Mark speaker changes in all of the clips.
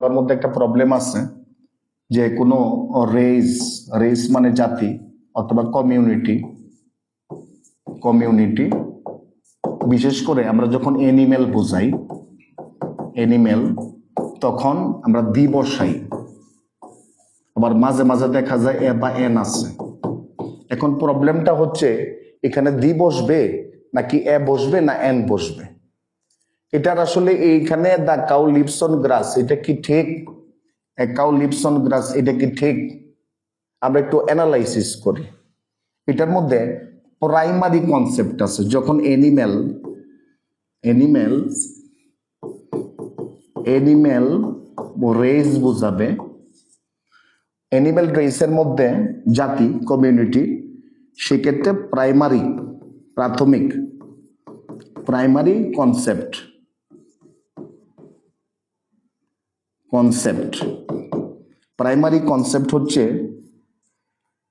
Speaker 1: তার মধ্যে একটা প্রবলেম আছে যে কোনো রেস মানে জাতি অথবা কমিউনিটি বিশেষ করে আমরা যখন এনিম্যাল বোঝাই তখন আমরা দি বসাই, আবার মাঝে মাঝে দেখা যায় এ বা এন আছে। এখন প্রবলেমটা হচ্ছে এখানে দি বসবে নাকি এ বসবে না এন বসবে। এটার আসলে এইখানে দ্য কাউ লিভস অন গ্রাস এটা কি ঠিক? কাউ লিভস অন গ্রাস এটা কি ঠিক? আমরা একটু অ্যানালাইসিস করি। এটার মধ্যে প্রাইমারি কনসেপ্ট আছে। যখন এনিম্যাল রেস বোঝাবে, অ্যানিম্যাল রেসের মধ্যে জাতি কমিউনিটি, সেক্ষেত্রে প্রাইমারি কনসেপ্ট হচ্ছে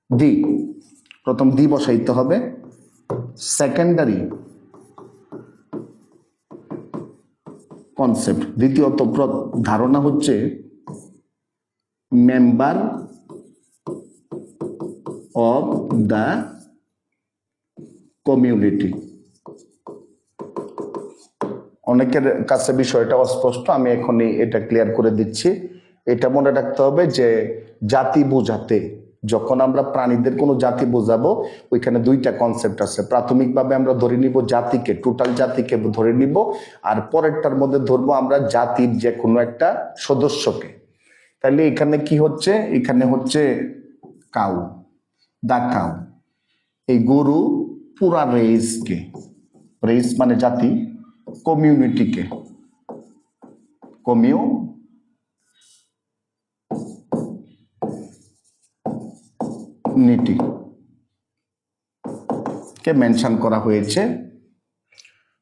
Speaker 1: দি। প্রথম দি বসাইতে হবে। সেকেন্ডারি কনসেপ্ট, দ্বিতীয়ত ধারণা হচ্ছে মেম্বার অফ দ্য কমিউনিটি। অনেকের কাছে বিষয়টা অস্পষ্ট, আমি এখনই এটা ক্লিয়ার করে দিচ্ছি। এটা মনে রাখতে হবে যে জাতি বোঝাতে যখন আমরা প্রাণীদের কোনো জাতি বোঝাবো, ওইখানে দুইটা কনসেপ্ট আছে। প্রাথমিকভাবে আমরা ধরে নিব জাতিকে, টোটাল জাতিকে ধরে নিব, আর পরেরটার মধ্যে ধরবো আমরা জাতির যে কোনো একটা সদস্যকে। তাহলে এখানে কি হচ্ছে? এখানে হচ্ছে কাউ, দা কাউ, এই গরু পুরা রেস মানে জাতি, কমিউনিটিকে মেনশন করা হয়েছে।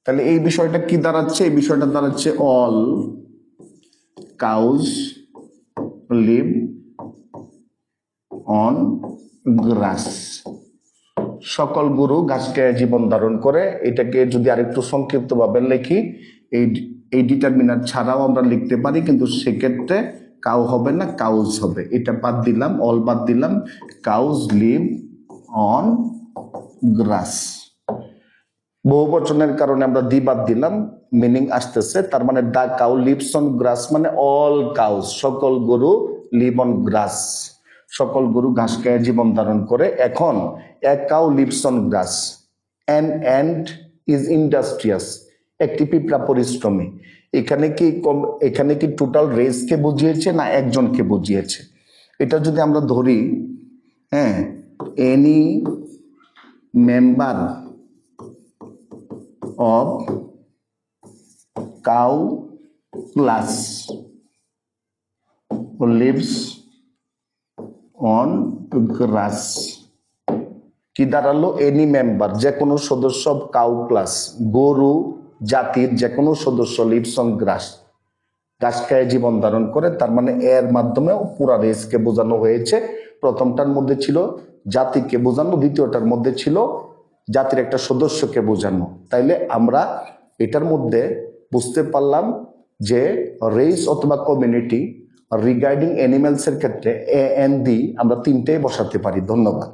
Speaker 1: তাহলে এই বিষয়টা কি দাঁড়াচ্ছে? এই বিষয়টা দাঁড়াচ্ছে all cows live on grass. সকল গরু ঘাসকে জীবন ধারণ করে। এটাকে যদি আরেকটু সংক্ষিপ্তভাবে লিখি, এই ডিটারমিনার ছাড়াও আমরা লিখতে পারি, কিন্তু সেক্ষেত্রে কাউ হবে না, কাউজ হবে। এটা বাদ দিলাম, অল বাদ দিলাম, কাউজ লিভ অন গ্রাস। বহুবচনের কারণে আমরা দি বাদ দিলাম, মিনিং আসতেছে। তার মানে the cow lives on grass মানে অল কাউজ, সকল গরু লিভ অন গ্রাস, সকল গরু ঘাস খেয়ে জীবন ধারণ করে। এখন a cow lives on glass, an and is industrious, একটি পিঁপড়া পরিশ্রমী। এখানে কি টোটাল রেসকে বুঝিয়েছে না একজনকে বুঝিয়েছে? এটা যদি আমরা ধরি, হ্যাঁ, any member of cow class lives on grass, কি দাঁড়ালো? এনি মেম্বার, যে কোনো সদস্য অফ কাউ ক্লাস, গরু জাতির যে কোনো সদস্য, লিভস অন গ্রাস, ঘাস খেয়ে জীবন ধারণ করে। তার মানে এর মাধ্যমেও পুরা রেসকে বোঝানো হয়েছে। প্রথমটার মধ্যে ছিল জাতিকে বোঝানো, দ্বিতীয়টার মধ্যে ছিল জাতির একটা সদস্যকে বোঝানো। তাইলে আমরা এটার মধ্যে বুঝতে পারলাম যে রেস অথবা কমিউনিটি রিগার্ডিং অ্যানিমেলসের ক্ষেত্রে এ এন দি আমরা তিনটেই বসাতে পারি। ধন্যবাদ।